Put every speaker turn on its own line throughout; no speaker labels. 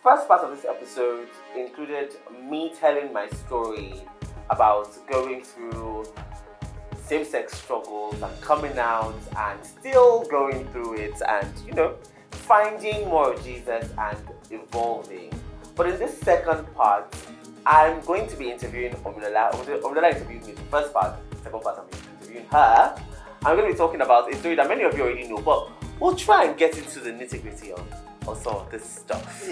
first part of this episode included me telling my story about going through same-sex struggles and coming out and still going through it and, finding more of Jesus and evolving. But in this second part, I'm going to be interviewing Omilola. Omilola interviewed me the first part. Second part, I'm interviewing her. I'm going to be talking about a story that many of you already know, but we'll try and get into the nitty-gritty of some of this stuff.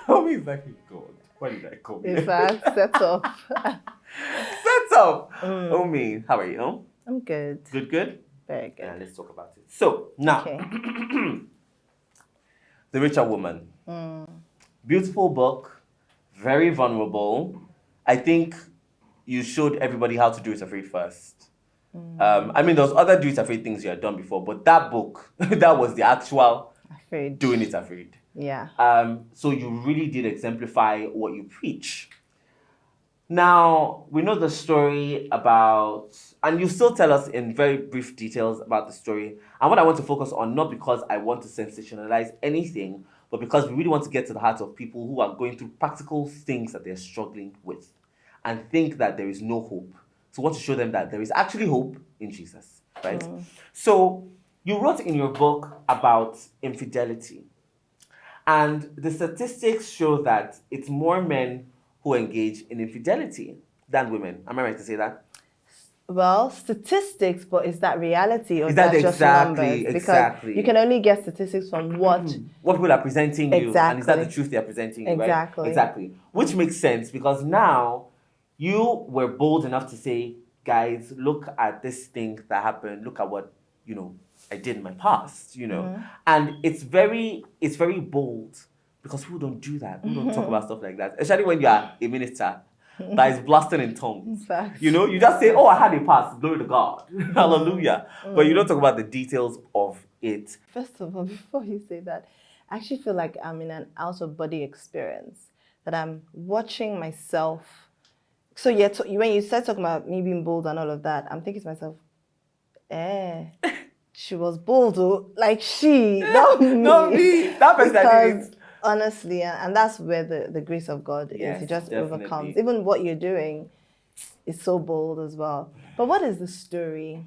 Omi is like a god. Why did I come here?
Is that set up?
Set up! Omi, how are you?
I'm good.
Good?
Very good.
Yeah, let's talk about it. So, now,
Okay.
The Richer Woman. Beautiful book, very vulnerable. I think you showed everybody how to do it afraid first. There was other do it afraid things you had done before, but that book, that was the actual
Afraid.
doing it afraid.
Yeah.
So you really did exemplify what you preach. Now, we know the story about, and you still tell us in very brief details about the story. And what I want to focus on, not because I want to sensationalize anything, but because we really want to get to the heart of people who are going through practical things that they're struggling with and think that there is no hope. So we want to show them that there is actually hope in Jesus, right? So you wrote in your book about infidelity. And the statistics show that it's more men who engage in infidelity than women. Am I right to say that?
Well, statistics, but is that reality or
Is that
just numbers? Because
exactly.
you can only get statistics from what
people are presenting you, and is that the
Exactly.
truth they are presenting you,
Exactly.
right? Exactly. Which makes sense because now you were bold enough to say, guys, look at this thing that happened. Look at what, I did in my past, And it's very bold because people don't do that. People don't talk about stuff like that. Especially when you are a minister that is blasting in tongues.
Facts.
You just say, oh, I had a past. Glory to God. Hallelujah. But you don't talk about the details of it.
First of all, before you say that, I actually feel like I'm in an out-of-body experience, that I'm watching myself. So when you start talking about me being bold and all of that, I'm thinking to myself, she was bold, not me.
Not me. That person that did it.
Honestly, and that's where the grace of God
Yes,
is. It just
definitely.
overcomes. Even what you're doing is so bold as well. But what is the story?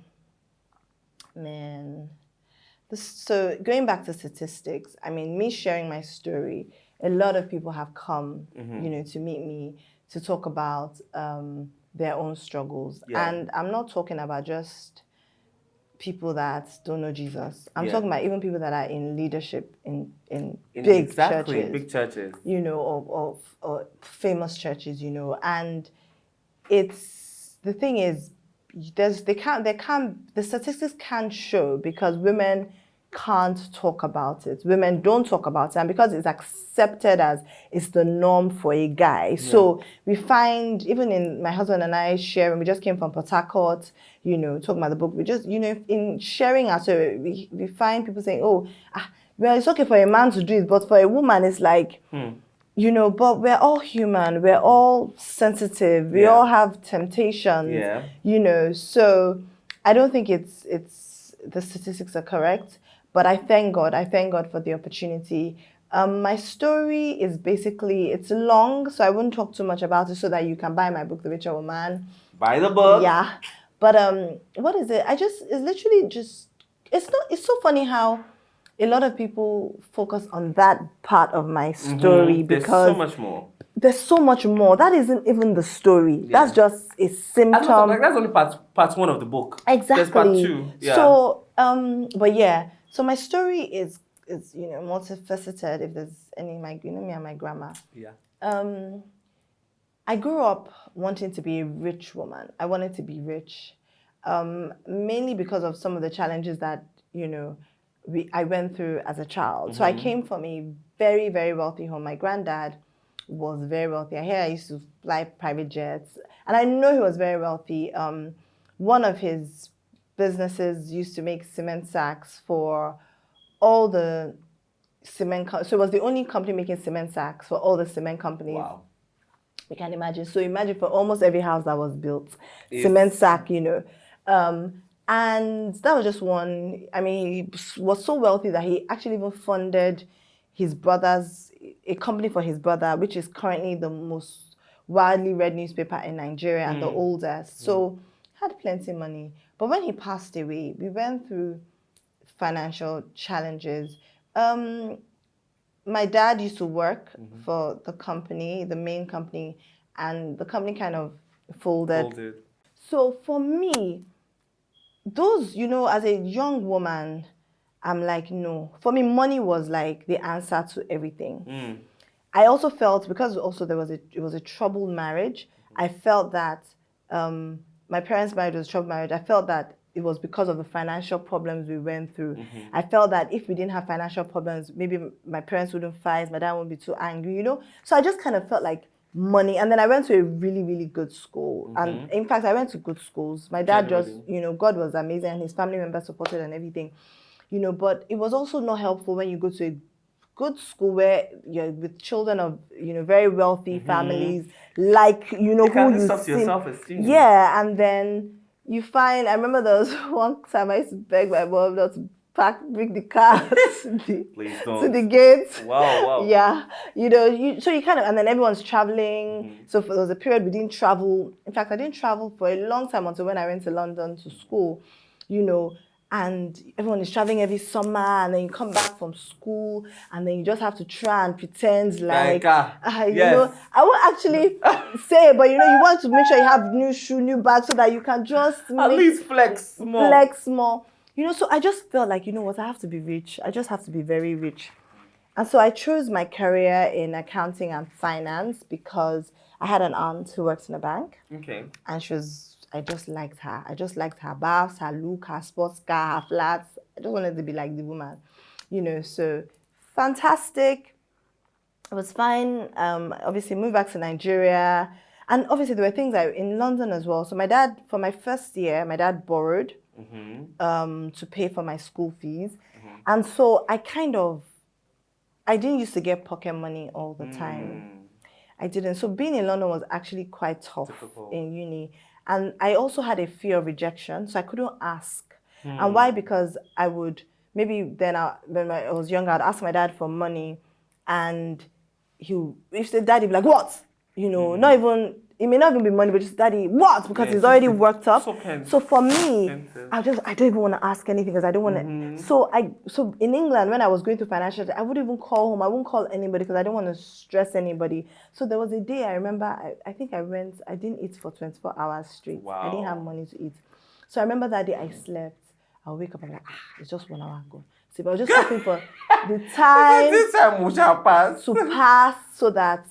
Man. So going back to statistics, me sharing my story, a lot of people have come, to meet me to talk about their own struggles.
Yeah.
And I'm not talking about just people that don't know Jesus. I'm talking about even people that are in leadership in big churches.
Big churches.
Or famous churches, and it's, the thing is, the statistics can't show because women can't talk about it. Women don't talk about it, and because it's accepted as it's the norm for a guy. So we find, even in my husband and I sharing, we just came from Port Harcourt, talking about the book. We just, in sharing our story, we find people saying, well, it's okay for a man to do it, but for a woman, it's like, but we're all human. We're all sensitive. We all have temptations.
Yeah.
So I don't think it's the statistics are correct. But I thank God. I thank God for the opportunity. My story is basically, it's long, so I wouldn't talk too much about it so that you can buy my book, The Richer Woman.
Buy the book.
Yeah. But what is it? It's so funny how a lot of people focus on that part of my story because
there's so much more.
There's so much more. That isn't even the story.
Yeah.
That's just a symptom.
That's only part one of the book.
Exactly.
There's part two. Yeah.
So, but yeah. So my story is multifaceted. If there's any, me and my grandma.
Yeah.
I grew up wanting to be a rich woman. I wanted to be rich, mainly because of some of the challenges that I went through as a child. So I came from a very, very wealthy home. My granddad was very wealthy. I hear I used to fly private jets, and I know he was very wealthy. One of his businesses used to make cement sacks for all the so it was the only company making cement sacks for all the cement companies.
Wow.
You can imagine. So imagine for almost every house that was built,
Yes.
cement sack, and that was just one. I mean, he was so wealthy that he actually even funded his brother's, a company for his brother, which is currently the most widely read newspaper in Nigeria and the oldest. So had plenty of money. But when he passed away, we went through financial challenges. My dad used to work for the company, the main company, and the company kind of folded. So for me, those, as a young woman, I'm like, no. For me, money was like the answer to everything. I also felt, because also it was a troubled marriage, I felt that my parents' marriage was a troubled marriage. I felt that it was because of the financial problems we went through. I felt that if we didn't have financial problems, maybe my parents wouldn't fight, my dad wouldn't be too angry, So I just kind of felt like money. And then I went to a really, really good school. And in fact, I went to good schools. My dad just, God was amazing and his family members supported and everything, but it was also not helpful when you go to a good school where you're with children of, very wealthy families, like, who you
stuff to your self-esteem.
Yeah, and then you find, I remember there was one time I used to beg my mom not to bring the car to the gate.
Wow.
Yeah, so you kind of, and then everyone's traveling. So there was a period we didn't travel. In fact, I didn't travel for a long time until when I went to London to school, and everyone is traveling every summer, and then you come back from school, and then you just have to try and pretend like I won't actually say, but you want to make sure you have new shoe, new bag, so that you can just
at least flex more.
So I just felt like, what, I have to be rich. I just have to be very rich. And so I chose my career in accounting and finance because I had an aunt who works in a bank.
Okay.
And I just liked her. I just liked her baths, her look, her sports car, her flats. I just wanted to be like the woman, so fantastic. It was fine. Obviously moved back to Nigeria. And obviously there were things in London as well. So my dad, for my first year, my dad borrowed to pay for my school fees. And so I didn't used to get pocket money all the time. I didn't. So being in London was actually quite tough in uni. And I also had a fear of rejection, so I couldn't ask. And why? Because I would, maybe then when I was younger, I'd ask my dad for money, and if the daddy be like, what? Not even, it may not even be money, but just daddy, what? Because he's already worked up. So for me, I don't even want to ask anything because I don't want to. So in England, when I was going through financial, I wouldn't even call home. I wouldn't call anybody because I don't want to stress anybody. So there was a day I remember, I think I didn't eat for 24 hours straight.
Wow.
I didn't have money to eat. So I remember that day I slept. I'll wake up and I'm like, it's just 1 hour ago. So I was just hoping for the time to pass so that,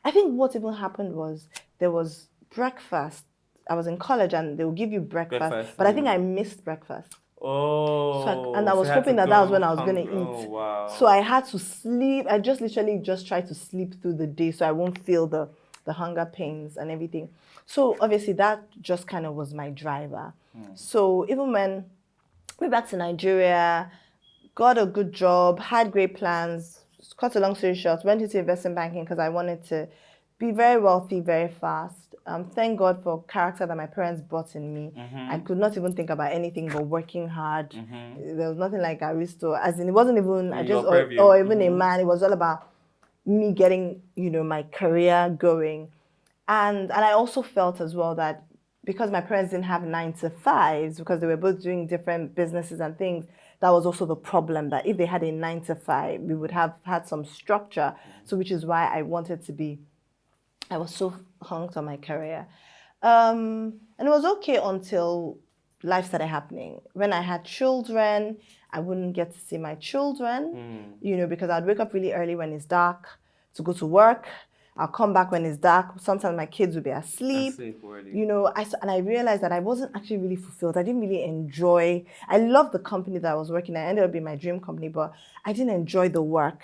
I think what even happened was there was breakfast. I was in college and they would give you breakfast. But I think I missed breakfast. And I was hoping that was when I was going to eat.
Oh, wow.
So I had to sleep. I just literally tried to sleep through the day so I won't feel the hunger pains and everything. So obviously that just kind of was my driver. So even when I went back to Nigeria, got a good job, had great plans, cut a long story short, went into investment banking because I wanted to be very wealthy very fast. Thank God for character that my parents brought in me. I could not even think about anything but working hard. There was nothing like Aristo. As in, it wasn't even or even a man. It was all about me getting, my career going. And I also felt as well that because my parents didn't have 9-to-5s, because they were both doing different businesses and things, that was also the problem, that if they had a 9-to-5, we would have had some structure. So which is why I was so hung on my career. And it was okay until life started happening. When I had children, I wouldn't get to see my children, because I'd wake up really early when it's dark to go to work. I'll come back when it's dark. Sometimes my kids will be asleep.
Already.
You know, and I realized that I wasn't actually really fulfilled. I didn't really enjoy. I loved the company that I was working at. It ended up being my dream company, but I didn't enjoy the work.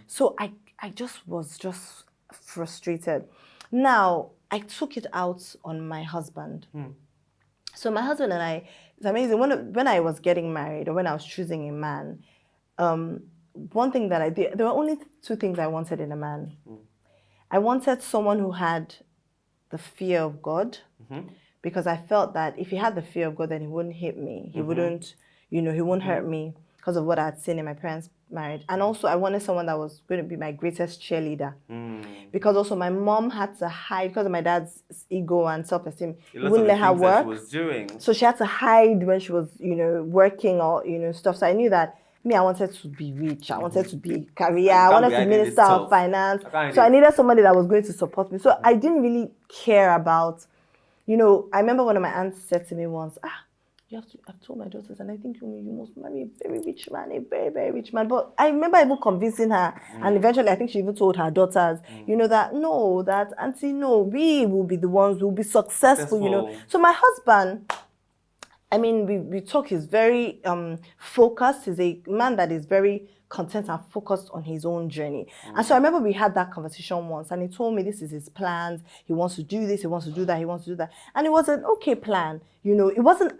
So I just was just frustrated. Now, I took it out on my husband. So my husband and I, it's amazing. When I was getting married or when I was choosing a man, one thing that I did, there were only two things I wanted in a man. I wanted someone who had the fear of God, because I felt that if he had the fear of God, then he wouldn't hit me. He wouldn't, he wouldn't hurt me because of what I had seen in my parents' marriage. And also I wanted someone that was going to be my greatest cheerleader. Because also my mom had to hide, because of my dad's ego and self-esteem, he wouldn't let her work.
She was doing.
So she had to hide when she was, working or, stuff. So I knew that I wanted to be rich. I wanted to be career. I wanted to be Minister of Finance. So I needed somebody that was going to support me. So I didn't really care about, I remember one of my aunts said to me once, I've told my daughters, and I think you must marry a very rich man, a very, very rich man. But I remember even convincing her, and eventually I think she even told her daughters, that auntie, no, we will be the ones who will be successful. So my husband, we talk, he's very focused. He's a man that is very content and focused on his own journey. And so I remember we had that conversation once, and he told me this is his plans. He wants to do this, he wants to do that, he wants to do that. And it was an okay plan. It wasn't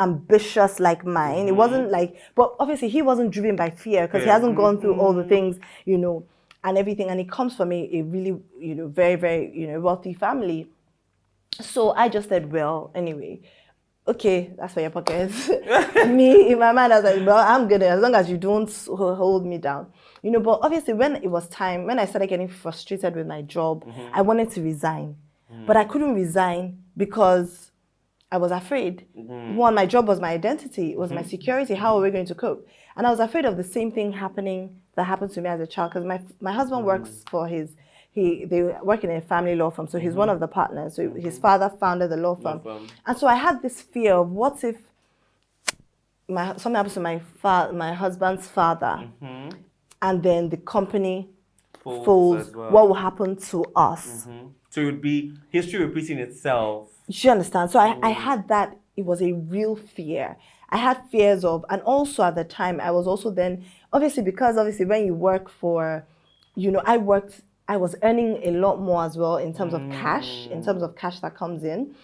ambitious like mine. It wasn't like, but obviously he wasn't driven by fear because he hasn't gone through all the things, and everything. And he comes from a really, very, very, wealthy family. So I just said, well, anyway, okay, that's for your pockets. Me, in my mind, I was like, well, I'm good as long as you don't hold me down. But obviously when it was time, when I started getting frustrated with my job, I wanted to resign. But I couldn't resign because I was afraid. One, my job was my identity. It was my security. How are we going to cope? And I was afraid of the same thing that happened to me as a child, because my husband works for they work in a family law firm, so he's one of the partners. So his father founded the law firm. And so I had this fear of, what if something happens to my husband's father, and then the company folds, what will happen to us?
So it would be history repeating itself.
Do you understand? So I had that. It was a real fear. I had fears of, and also at the time, I was also then, obviously when you work for, I was earning a lot more as well in terms of cash, that comes in.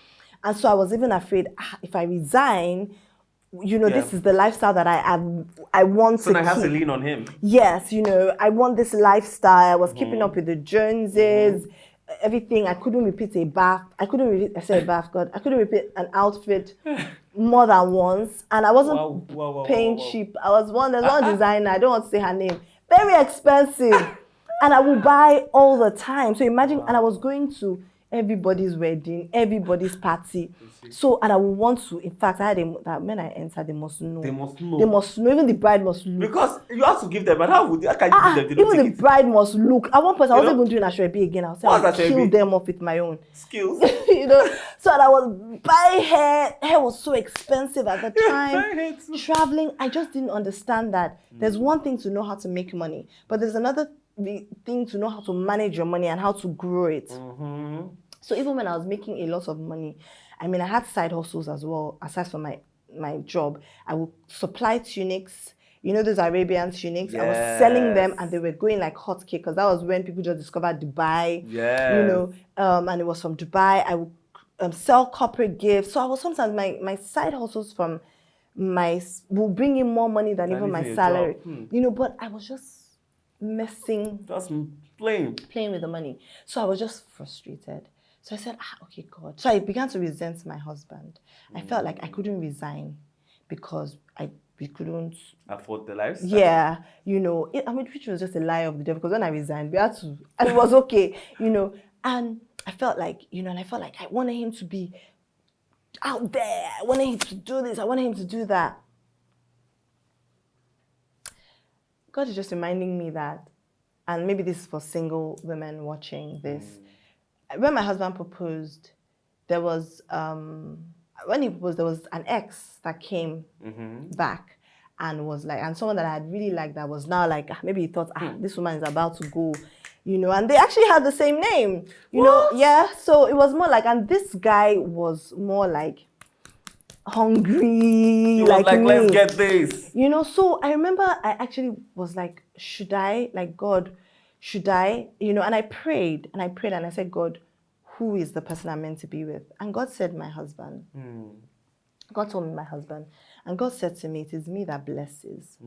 And so I was even afraid, if I resign, this is the lifestyle that I want to keep. So
I have to lean on him.
Yes, I want this lifestyle. I was keeping up with the Joneses, everything. I couldn't repeat a bath. I couldn't repeat an outfit more than once. And I wasn't paying cheap. There's one designer, I don't want to say her name. Very expensive. And I would buy all the time. So imagine, and I was going to everybody's wedding, everybody's party. So, and I would want to, in fact, that when I enter, they must know. They must know. Even the bride must look.
Because you have to give them, but how can you give them?
Even the bride must look. At one point, I wasn't even doing Ashoebi again. I was saying, I'll kill them off with my own
skills.
So and I was buying hair. Hair was so expensive at the time. Traveling, I just didn't understand that there's one thing to know how to make money, but there's another thing to know how to manage your money and how to grow it. So even when I was making a lot of money, I had side hustles as well, aside from my job. I would supply tunics, those Arabian tunics.
Yes.
I was selling them, and they were going like hotcake, because that was when people just discovered Dubai.
Yes.
And it was from Dubai. I would sell corporate gifts. So I was sometimes my side hustles from will bring in more money than even my salary. But I was just
just playing
with the money. So I was just frustrated. So I said, okay, God. So I began to resent my husband. I felt like I couldn't resign because we couldn't
afford the lifestyle.
Yeah, which was just a lie of the devil, because when I resigned, we had to, and it was okay, and I felt like, I wanted him to be out there. I wanted him to do this. I wanted him to do that. God is just reminding me that, and maybe this is for single women watching this. When my husband proposed, there was when he proposed, there was an ex that came back and was like, and someone that I had really liked that was now like, maybe he thought, this woman is about to go you know, and they actually had the same name, you know, yeah. So it was more like, and this guy was more like hungry,
He
like
was like,
me.
let's get this.
You know, so I remember I actually was like, should I, like, God, should I, you know, and I prayed and I said, God, who is the person I'm meant to be with? And God said, my husband. God told me my husband. And God said to me, it is me that blesses.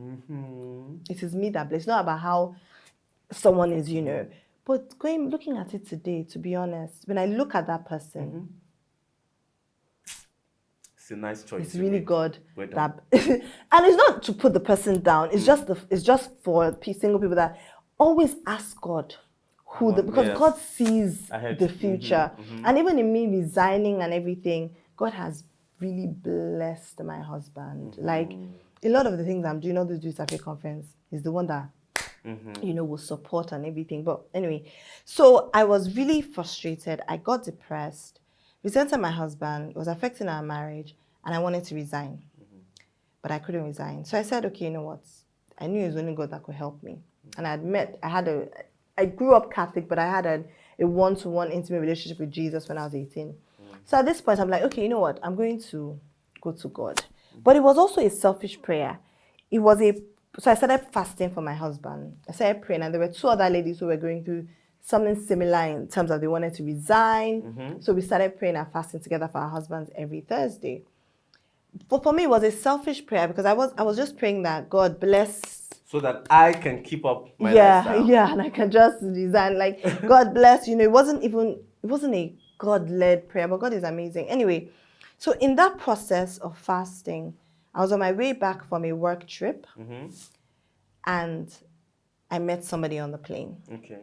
It is me that blesses. It's not about how someone is, you know. But looking at it today, to be honest, when I look at that person,
it's a nice choice.
it's really God
Well
that, and it's not to put the person down. It's just for single people that always ask God who because
yes.
God sees
Ahead.
the future, and even in me resigning and everything, God has really blessed my husband. Like a lot of the things I'm doing, all this Youth Cafe conference, is the one that you know will support and everything. But anyway, so I was really frustrated. I got depressed. Resented my husband. It was affecting our marriage, and I wanted to resign, but I couldn't resign. So I said, okay, you know what? I knew it was only God that could help me, and I grew up Catholic, but I had a one-to-one intimate relationship with Jesus when I was 18. So at this point, I'm like, okay, you know what? I'm going to go to God. But it was also a selfish prayer. So I started fasting for my husband. I started praying, and there were two other ladies who were going through something similar in terms of they wanted to resign. So we started praying and fasting together for our husbands every Thursday. But for me, it was a selfish prayer because I was just praying that God bless,
so that I can keep up my
lifestyle. Yeah, and I can just resign. Like, God bless, you know, it wasn't a God-led prayer, but God is amazing. Anyway, so in that process of fasting, I was on my way back from a work trip, and I met somebody on the plane.
Okay.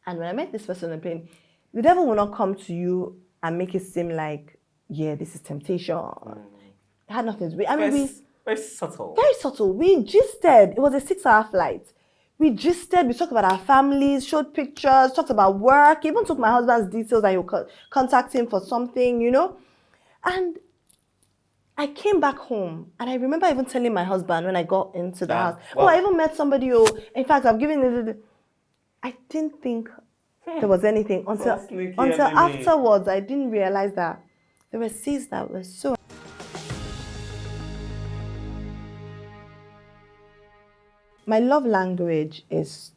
And when I met this person on the plane, the devil will not come to you and make it seem like, yeah, this is temptation. It had nothing to do.
Very subtle.
Very subtle. We gisted. It was a 6-hour flight. We gisted. We talked about our families, showed pictures, talked about work, even took my husband's details that he would contact him for something, you know. And I came back home, and I remember even telling my husband when I got into the house, I even met somebody who, in fact, I've given it. I didn't think there was anything until afterwards. I didn't realize that there were seeds that were so. My love language is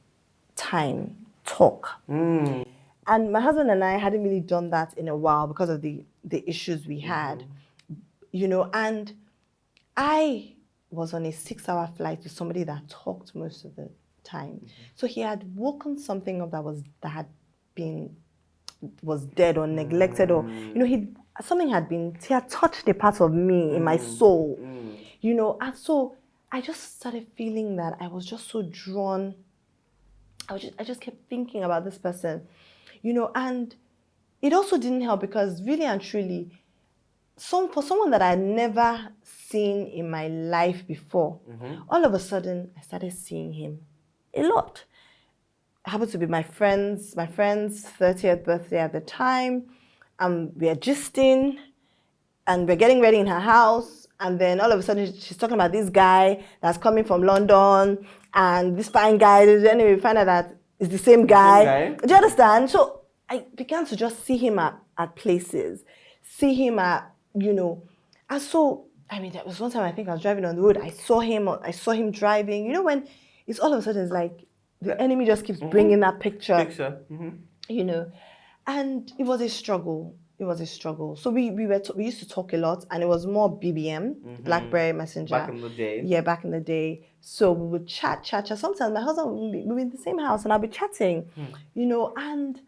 time, talk. And my husband and I hadn't really done that in a while because of the issues we had, you know, and I was on a 6-hour flight with somebody that talked most of the time. So he had woken something up that was dead or neglected, or, you know, something he had touched a part of me in my soul, you know, and so I just started feeling that I was just so drawn. I just kept thinking about this person, you know, and it also didn't help because really and truly, for someone that I had never seen in my life before, all of a sudden I started seeing him a lot. It happened to be my friend's 30th birthday at the time. We are gisting, and we're getting ready in her house. And then all of a sudden, she's talking about this guy that's coming from London, and this fine guy. Anyway, we find out that it's the same guy. Do you understand? So I began to just see him at places, see him at, you know. And so, I mean, there was one time I think I was driving on the road. I saw him driving. You know, when it's all of a sudden, it's like the enemy just keeps bringing that picture. You know. And it was a struggle. So we used to talk a lot, and it was more BBM, BlackBerry Messenger.
Back in the day.
Yeah, back in the day. So we would chat. Sometimes my husband would be in the same house, and I'll be chatting, you know. And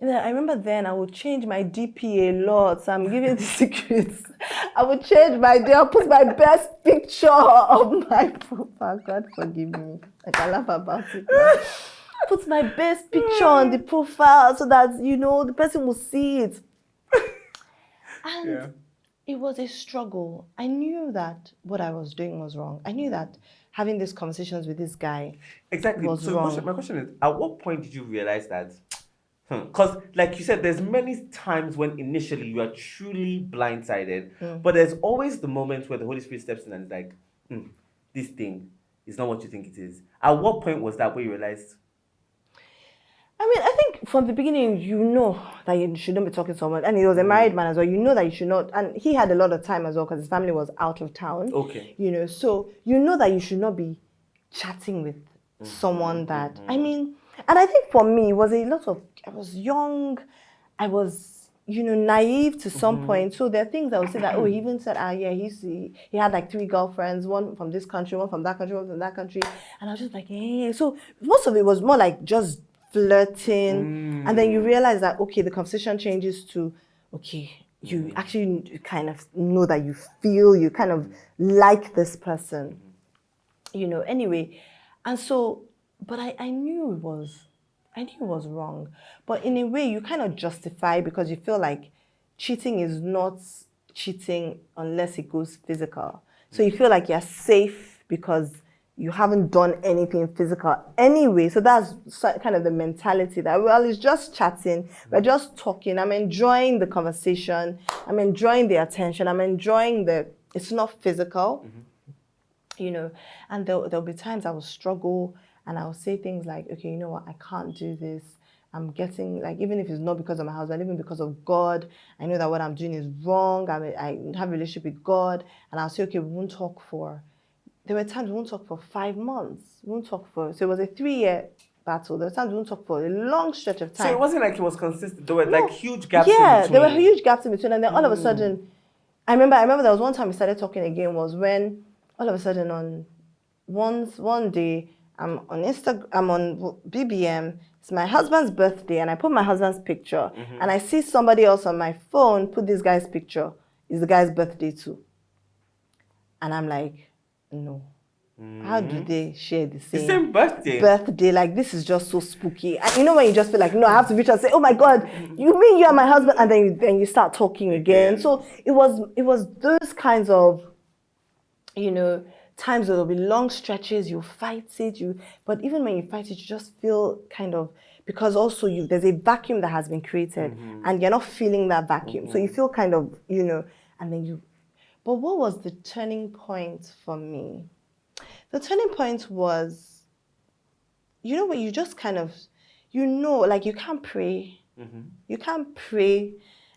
I remember then I would change my DP a lot. So I'm giving the secrets. I would change my day. I'll put my best picture of my profile. God forgive me. I can laugh about it now. Put my best picture on the profile so that, you know, the person will see it. And it was a struggle. I knew that what I was doing was wrong. I knew that having these conversations with this guy was wrong.
My question is, at what point did you realize that? Because, like you said, there's many times when initially you are truly blindsided, but there's always the moment where the Holy Spirit steps in and is like, this thing is not what you think it is. At what point was that where you realized?
I mean, I think from the beginning, you know that you shouldn't be talking to someone. And he was a married man as well. You know that you should not. And he had a lot of time as well because his family was out of town.
Okay.
You know, so you know that you should not be chatting with someone that, I mean, and I think for me, it was a lot of, I was young. I was, naive to some point. So there are things I would say that, he even said, yeah, he had like 3 girlfriends, one from this country, one from that country, one from that country. And I was just like, hey. So most of it was more like just flirting. And then you realize that, okay, the conversation changes to, okay, you actually kind of know that you kind of like this person, anyway. And so, but I knew it was wrong. But in a way, you kind of justify because you feel like cheating is not cheating unless it goes physical. So you feel like you're safe because you haven't done anything physical anyway. So that's kind of the mentality that, well, it's just chatting. We're just talking. I'm enjoying the conversation. I'm enjoying the attention. I'm enjoying it's not physical, and there'll be times I will struggle and I'll say things like, okay, you know what? I can't do this. I'm getting, like, even if it's not because of my husband, even because of God, I know that what I'm doing is wrong. I have a relationship with God. And I'll say, okay, there were times we won't talk for 5 months. So it was a 3-year battle. There were times we won't talk for a long stretch of time.
So it wasn't like it was consistent. There were like huge gaps in
Yeah,
between.
there were huge gaps in between. And then all of a sudden, I remember there was one time we started talking again was when all of a sudden on one day, I'm on BBM, it's my husband's birthday, and I put my husband's picture, and I see somebody else on my phone put this guy's picture. It's the guy's birthday too. And I'm like, no. How do they share the same birthday? Like, this is just so spooky. And when you just feel like, no, I have to reach out and say, oh my God, you mean you are my husband? And then you start talking again. So it was those kinds of, times where there'll be long stretches, you fight it, but even when you fight it, you just feel kind of, because also there's a vacuum that has been created and you're not feeling that vacuum. So you feel kind of, and then but what was the turning point for me? The turning point was, when you just kind of, like you can't pray. You can't pray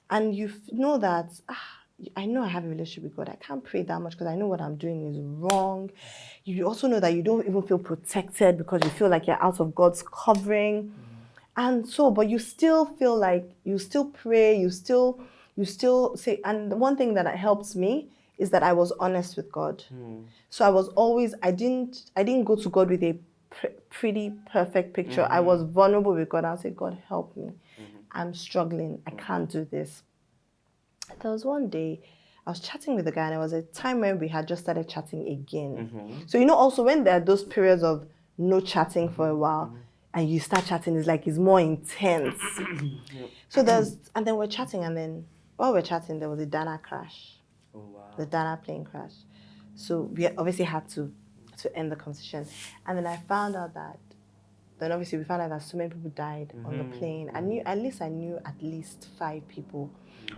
and you know that, I know I have a relationship with God. I can't pray that much because I know what I'm doing is wrong. You also know that you don't even feel protected because you feel like you're out of God's covering. And so, but you still feel like you still pray, you still say, and the one thing that helps me is that I was honest with God. So I was always, I didn't go to God with a pretty perfect picture. I was vulnerable with God. I'll say, God, help me. I'm struggling. I can't do this. There was one day I was chatting with a guy, and it was a time when we had just started chatting again. So also when there are those periods of no chatting for a while, and you start chatting, it's more intense. So and then we're chatting, and then while we're chatting, there was a Dana crash. Oh wow! The Dana plane crash. So we obviously had to end the conversation, and then I found out that. Then obviously we found out that so many people died on the plane. I knew at least 5 people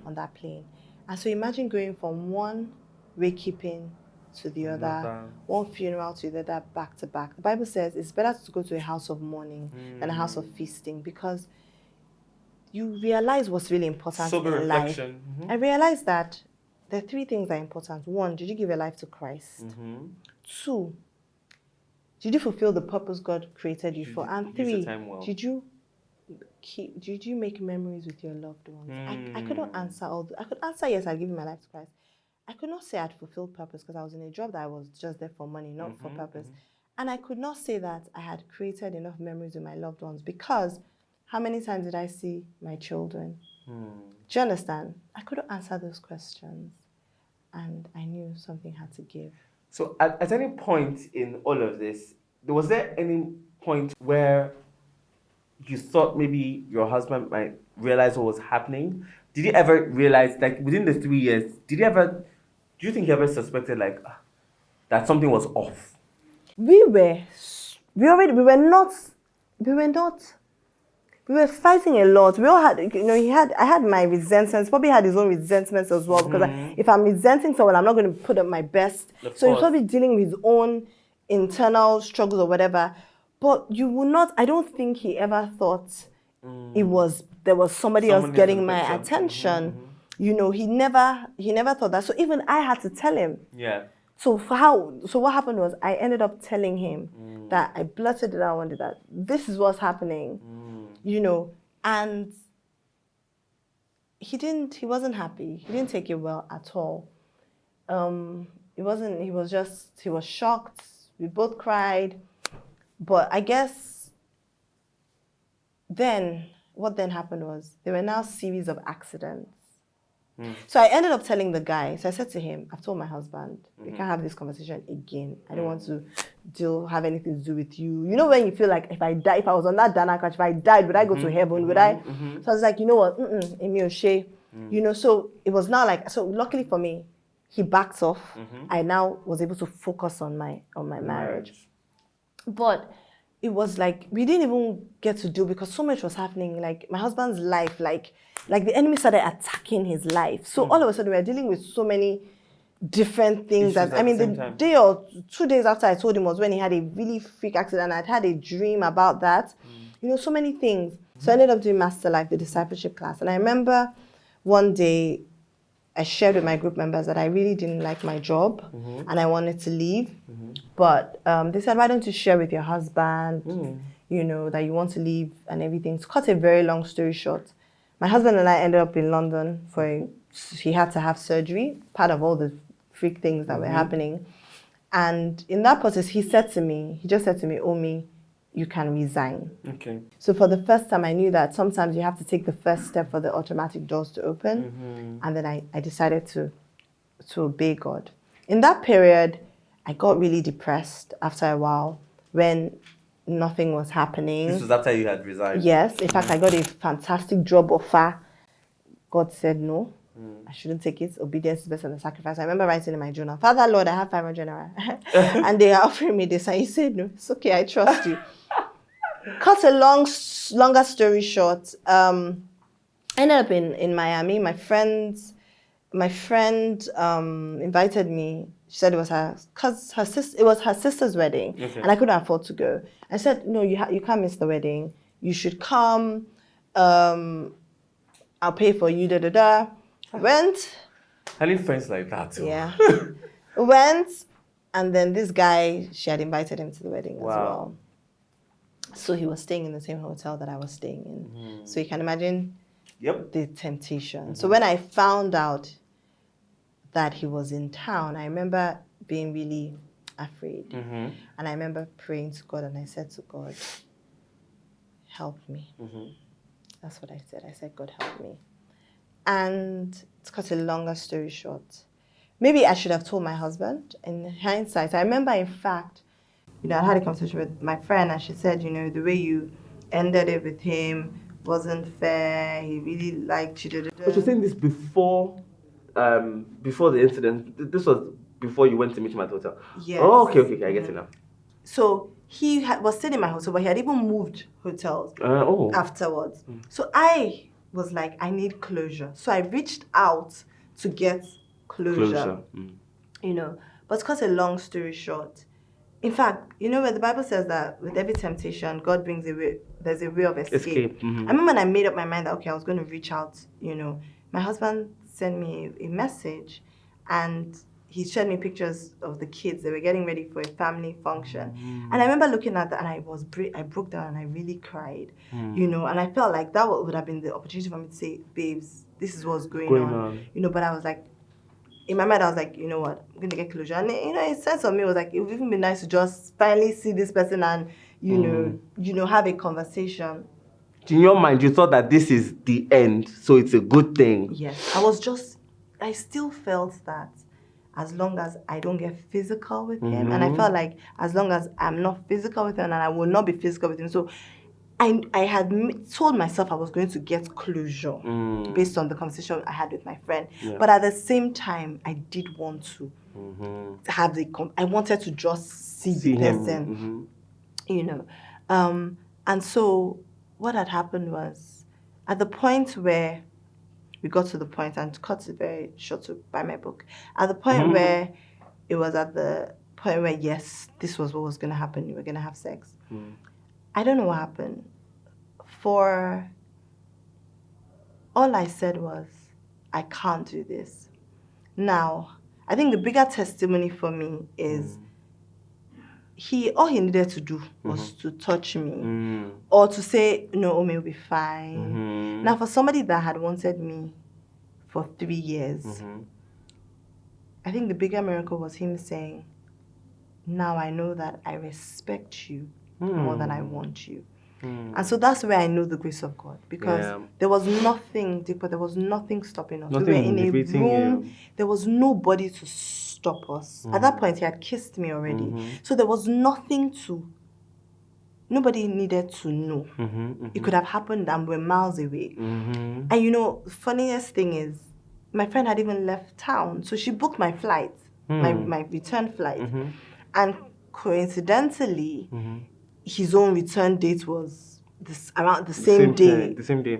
on that plane. And so imagine going from one wakekeeping to the other, one funeral to the other, back to back. The Bible says it's better to go to a house of mourning than a house of feasting, because you realize what's really important in life. I realized that there are 3 things that are important. 1, did you give your life to Christ? 2, did you fulfill the purpose God created you for? And 3, did you make memories with your loved ones? I couldn't answer I could answer yes, I'd given my life to Christ. I could not say I'd fulfilled purpose because I was in a job that I was just there for money, not for purpose. And I could not say that I had created enough memories with my loved ones, because how many times did I see my children? Do you understand? I couldn't answer those questions, and I knew something had to give.
So at any point in all of this, was there any point where you thought maybe your husband might realize what was happening? Did he ever realize, like within the 3 years, do you think he ever suspected that something was off?
We were fighting a lot. We all had, I had my resentments. Probably had his own resentments as well, because if I'm resenting someone, I'm not going to put up my best. So he's probably dealing with his own internal struggles or whatever. But you will not, I don't think he ever thought There was somebody else
Someone needs
getting
the
my
picture.
attention. You know, he never thought that. So even I had to tell him.
Yeah.
So what happened was I ended up telling him that I blurted it out one day that this is what's happening. You know, and he wasn't happy. He didn't take it well at all. He was shocked. We both cried. But I guess what then happened was there were now series of accidents. So I ended up telling the guy. So I said to him, I've told my husband, we can't have this conversation again. I don't want to have anything to do with you. You know when you feel like if I was on that Dana crash, if I died, would I go to heaven? Would I? So I was like, you know what? Emi Oshe. You know, so it was now like, so luckily for me, he backed off. I now was able to focus on my marriage. But it was like we didn't even get to do because so much was happening. Like my husband's life, like the enemy started attacking his life. So all of a sudden we were dealing with so many different things.
Issues
The day or 2 days after I told him was when he had a really freak accident. I'd had a dream about that. You know, so many things. So I ended up doing Master Life, the discipleship class. And I remember one day I shared with my group members that I really didn't like my job and I wanted to leave. But they said, why don't you share with your husband, you know, that you want to leave and everything. To cut a very long story short, my husband and I ended up in London he had to have surgery, part of all the freak things that were happening. And in that process, he just said to me, Omi, you can resign.
Okay.
So for the first time, I knew that sometimes you have to take the first step for the automatic doors to open. And then I decided to obey God. In that period, I got really depressed after a while when nothing was happening.
This was after you had resigned?
Yes. In fact, I got a fantastic job offer. God said no. I shouldn't take it. Obedience is better than sacrifice. I remember writing in my journal, Father, Lord, I have 500 naira. And they are offering me this. And he said, no, it's okay. I trust you. Cut a longer story short, I ended up in Miami. My friend invited me. She said it was her sister's wedding, and I couldn't afford to go. I said, no, you can't miss the wedding. You should come. I'll pay for you. Went.
I need friends like that too.
Yeah. Went, and then this guy, she had invited him to the wedding as well. So he was staying in the same hotel that I was staying in. So you can imagine the temptation. So when I found out that he was in town, I remember being really afraid. And I remember praying to God, and I said to God, help me. That's what I said. I said, God, help me. And to cut a longer story short, maybe I should have told my husband in hindsight. I remember, in fact, you know, I had a conversation with my friend, and she said, you know, the way you ended it with him wasn't fair. He really liked you.
But you're saying this before the incident. This was before you went to meet him at the hotel.
Yes.
Oh, okay. I get it now.
So he was staying in my hotel, but he had even moved hotels afterwards. So I was like, I need closure. So I reached out to get closure. You know, but to cut a long story short, in fact, you know, where the Bible says that with every temptation, God brings there's a way of escape. I remember when I made up my mind that, okay, I was going to reach out, you know, my husband sent me a message, and he showed me pictures of the kids. They were getting ready for a family function. And I remember looking at that, and I broke down and I really cried, you know, and I felt like that would have been the opportunity for me to say, babes, this is what's going on. You know, but I was like, in my mind, I was like, you know what, I'm going to get closure. And, you know, a sense of me was like, it would even be nice to just finally see this person and, you know, have a conversation.
In your mind, you thought that this is the end, so it's a good thing.
Yes. I still felt that as long as I don't get physical with him, and I felt like as long as I'm not physical with him, and I will not be physical with him. So I had told myself I was going to get closure based on the conversation I had with my friend. Yeah. But at the same time, I did want to have I wanted to just see the person, you know. And so what had happened was, at the point where we got to the point, and to cut it very short to buy my book, at the point where it was at the point where, yes, this was what was going to happen. We were going to have sex. I don't know what happened. for all I said was, I can't do this. Now, I think the bigger testimony for me is all he needed to do was to touch me or to say, no, Omi will be fine. Now, for somebody that had wanted me for 3 years, I think the bigger miracle was him saying, now I know that I respect you more than I want you. And so that's where I know the grace of God, because there was nothing, Diipo, there was nothing stopping us.
Nothing
we were in a room,
you.
There was nobody to stop us. At that point, he had kissed me already. So there was nobody needed to know. It could have happened and we're miles away. And the funniest thing is, my friend had even left town, so she booked my flight, my return flight. And coincidentally, his own return date was around the same day.
The same day.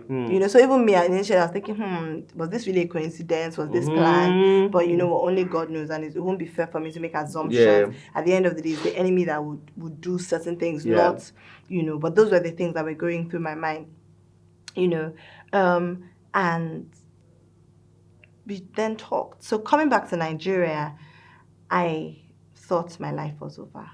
So even me, initially, I was thinking, was this really a coincidence? Was this planned? But only God knows, and it won't be fair for me to make assumptions. At the end of the day, it's the enemy that would do certain things, not, but those were the things that were going through my mind, and we then talked. So coming back to Nigeria, I thought my life was over.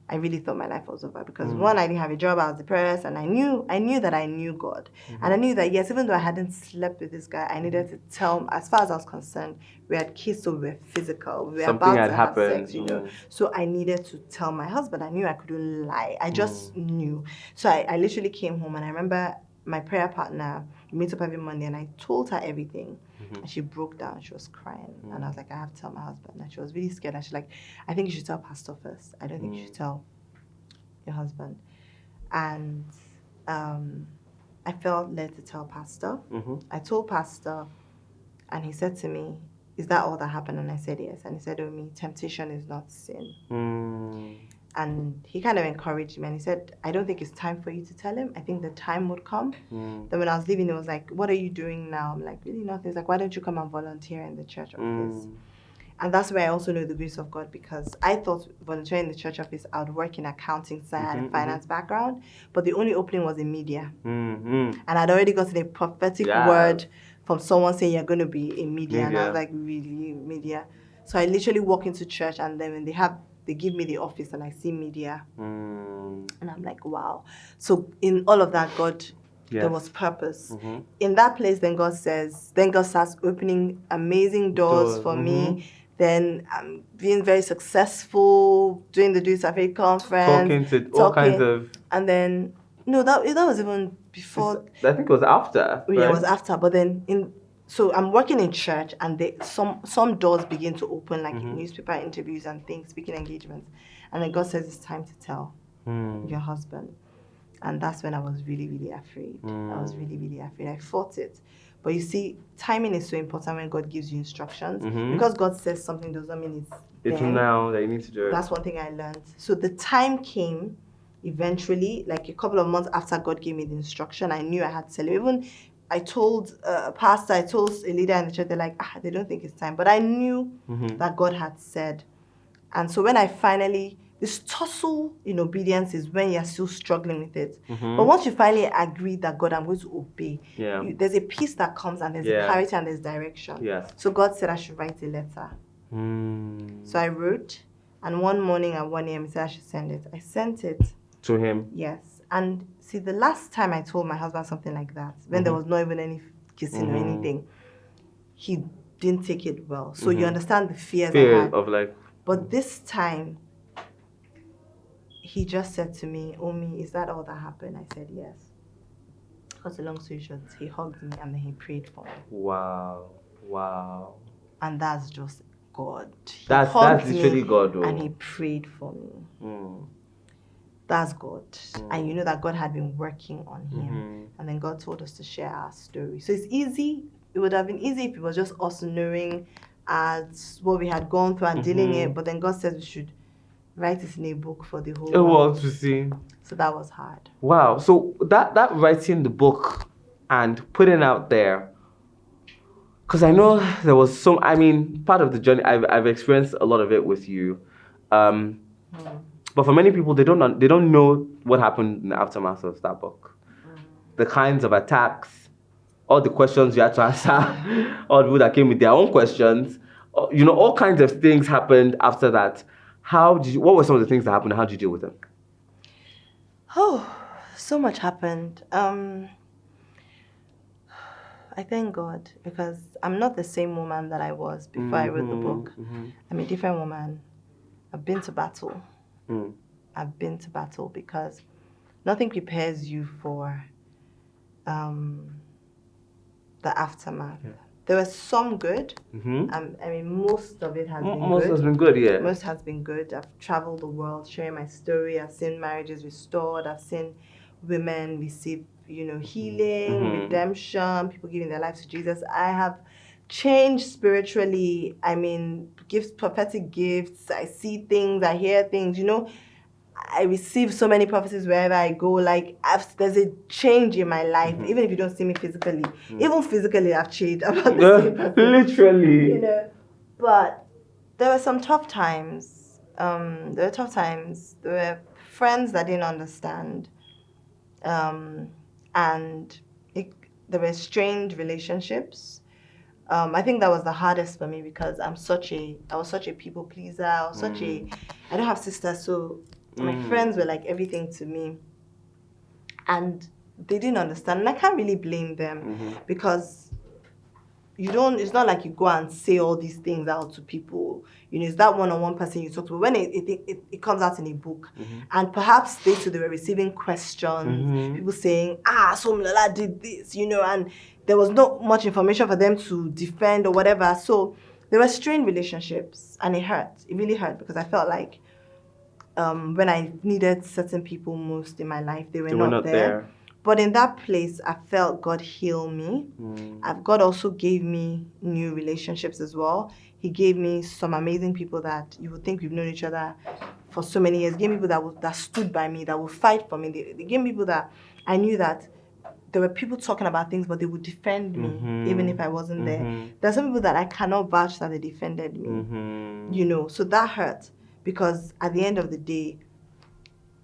I really thought my life was over because one, I didn't have a job, I was depressed, and I knew that I knew God. And I knew that, yes, even though I hadn't slept with this guy, I needed to tell him, as far as I was concerned, we had kissed, so we were physical. We were
Something
about
had
to
happened.
have sex, So I needed to tell my husband. I knew I couldn't lie. I just knew. So I literally came home, and I remember my prayer partner, we meet up every Monday, and I told her everything. And she broke down. She was crying. And I was like, I have to tell my husband. And she was really scared. And she's like, I think you should tell Pastor first. I don't think you should tell your husband. And I felt led to tell Pastor. I told Pastor, and he said to me, is that all that happened? And I said, yes. And he said, Omi, temptation is not sin. And he kind of encouraged me, and he said, I don't think it's time for you to tell him. I think the time would come. Then when I was leaving, he was like, what are you doing now? I'm like, really nothing. He's like, why don't you come and volunteer in the church office? And that's where I also know the grace of God, because I thought volunteering in the church office, I would work in accounting side, I had a finance background, but the only opening was in media. And I'd already gotten a prophetic word from someone saying you're going to be in media. And I was like, really, media? So I literally walk into church, and then when they give me the office and I see media. And I'm like, wow. So in all of that, God, there was purpose. In that place, then God starts opening amazing doors for me. Then I'm being very successful, doing the Do It Faith conference.
Talking to all kinds of...
And then, no, that was even before.
I think it was after.
Yeah, it was after. But then, so I'm working in church, and some doors begin to open, like newspaper interviews and things, speaking engagements. And then God says, it's time to tell your husband. And that's when I was really, really afraid. I was really, really afraid. I fought it. But you see, timing is so important when God gives you instructions. Because God says something doesn't mean it's then.
Now that you need to do it.
That's one thing I learned. So the time came eventually, like a couple of months after God gave me the instruction. I knew I had to tell him. Even I told a pastor, I told a leader in the church, they're like, they don't think it's time. But I knew that God had said. And so when I finally... This tussle in obedience is when you're still struggling with it. But once you finally agree that, God, I'm going to obey, there's a peace that comes, and there's a clarity and there's direction. So God said I should write a letter. So I wrote, and one morning at 1 a.m. he said I should send it. I sent it.
To him?
Yes. And see, the last time I told my husband something like that, when there was not even any kissing or anything, he didn't take it well. So you understand the fears I had.
Of like...
But this time, he just said to me, Omi, is that all that happened? I said, yes. Because the long story short, he hugged me and then he prayed for me.
Wow.
And that's just God.
That's literally God, though.
And he prayed for me. That's God. And you know that God had been working on him. And then God told us to share our story. So it's easy. It would have been easy if it was just us knowing what we had gone through and dealing it. But then God said we should write it in a book for the whole world.
To see.
So that was hard.
Wow. So that writing the book and putting out there, because I know there was part of the journey, I've experienced a lot of it with you. But for many people, they don't know what happened in the aftermath of that book. the kinds of attacks, all the questions you had to answer, all the people that came with their own questions, all kinds of things happened after that. What were some of the things that happened? How did you deal with them?
Oh, so much happened. I thank God because I'm not the same woman that I was before I wrote the book. I'm a different woman. I've been to battle. I've been to battle because nothing prepares you for the aftermath. Yeah. There was some good. Most of it has been good.
Most has been good, yeah.
Most has been good. I've traveled the world sharing my story. I've seen marriages restored. I've seen women receive, healing, redemption, people giving their lives to Jesus. I have changed spiritually. Gifts, prophetic gifts. I see things, I hear things, I receive so many prophecies wherever I go. There's a change in my life, even if you don't see me physically. Even physically, I've changed. I'm not the same person.
Literally.
But there were some tough times. There were friends that didn't understand. And there were strained relationships. I think that was the hardest for me because I was such a people pleaser. I don't have sisters, so my friends were like everything to me. And they didn't understand. And I can't really blame them because it's not like you go and say all these things out to people. It's that one-on-one person you talk to. When it comes out in a book, and perhaps they were receiving questions, people saying, so Omilola did this, and there was not much information for them to defend or whatever. So there were strained relationships, and it hurt. It really hurt because I felt like when I needed certain people most in my life, they were not there. But in that place, I felt God heal me. God also gave me new relationships as well. He gave me some amazing people that you would think we've known each other for so many years. He gave me people that stood by me, that would fight for me. They gave me people that I knew that there were people talking about things, but they would defend me even if I wasn't there. There are some people that I cannot vouch that they defended me. So that hurt because at the end of the day,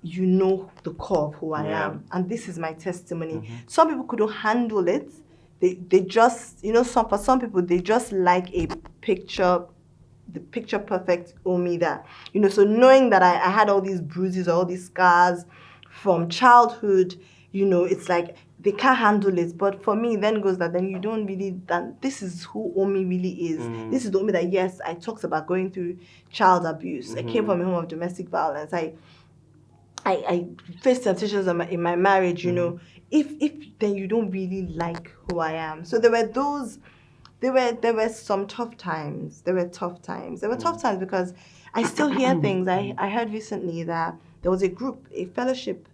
the core of who I am. And this is my testimony. Some people couldn't handle it. They just, for some people, they just like the picture perfect Omi that, so knowing that I had all these bruises, all these scars from childhood, it's like they can't handle it. But for me, then goes that then you don't really, this is who Omi really is. This is the Omi that, yes, I talked about going through child abuse. I came from a home of domestic violence. I faced temptations in my marriage, if then you don't really like who I am. So there were some tough times. There were tough times because I still hear things. I heard recently that there was a group, a fellowship,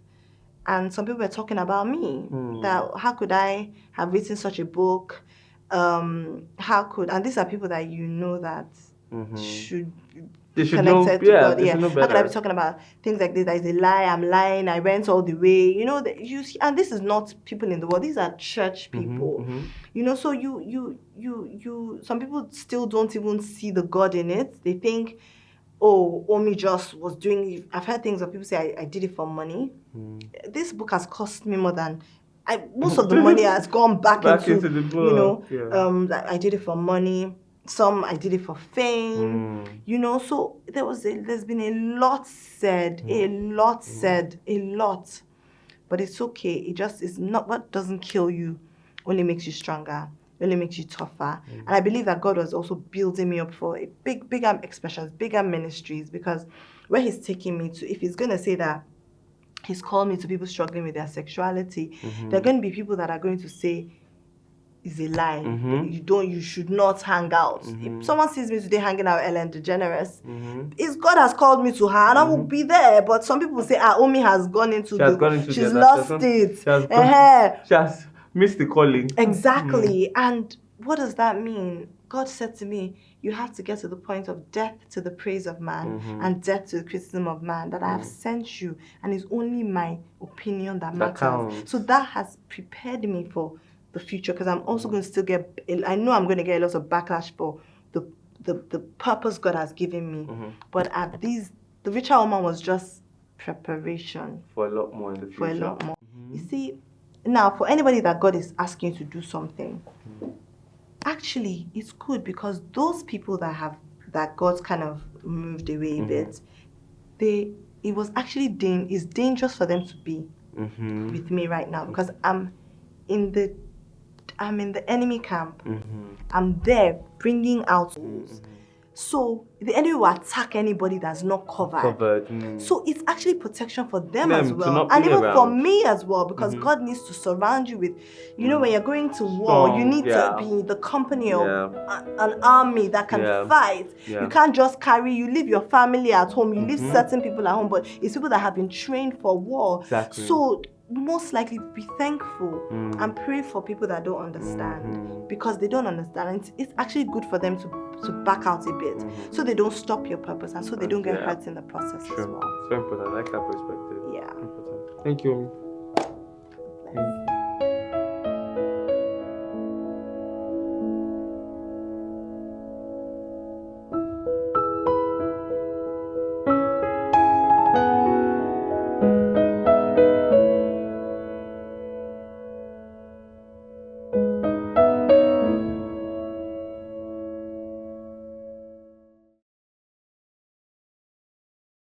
and some people were talking about me. That how could I have written such a book? And these are people that that should connected to God. How could I be talking about things like this? That is a lie. I'm lying. I went all the way. And this is not people in the world. These are church people. So you. Some people still don't even see the God in it. They think, Omi just was doing. I've heard things of people say I did it for money. This book has cost me more than. Most of the money has gone back into the book. I did it for money. Some I did it for fame, so there's been a lot said, but it's okay. It just is not what doesn't kill you, only makes you stronger, only makes you tougher. And I believe that God was also building me up for a bigger expressions, bigger ministries, because where He's taking me to, if He's gonna say that He's called me to people struggling with their sexuality, there are going to be people that are going to say, is a lie. You should not hang out. If someone sees me today hanging out with Ellen DeGeneres, God has called me to her and I will be there. But some people say, Omi has gone into she's lost it.
She has missed the calling.
Exactly. And what does that mean? God said to me, you have to get to the point of death to the praise of man and death to the criticism of man, that I have sent you, and it's only my opinion that matters. So that has prepared me for the future, because I'm also going to still I know I'm going to get a lot of backlash for the purpose God has given me. But the richer woman was just preparation
for a lot more in the future.
You see, now for anybody that God is asking you to do something, actually it's good, because those people that God's kind of moved away a bit, it was actually it's dangerous for them to be with me right now, because I'm in the enemy camp. I'm there bringing out souls. So the enemy will attack anybody that's not covered. So it's actually protection for them as well, and even for me as well, because God needs to surround you with, when you're going to war, you need to be in the company of an army that can fight. You can't just you leave your family at home, you leave certain people at home, but it's people that have been trained for war. So most likely be thankful and pray for people that don't understand, because they don't understand, and it's actually good for them to back out a bit, so they don't stop your purpose, and so they don't get hurt in the process as well.
It's very important. I like that perspective.
Yeah.
Important. Thank you.
Thank you.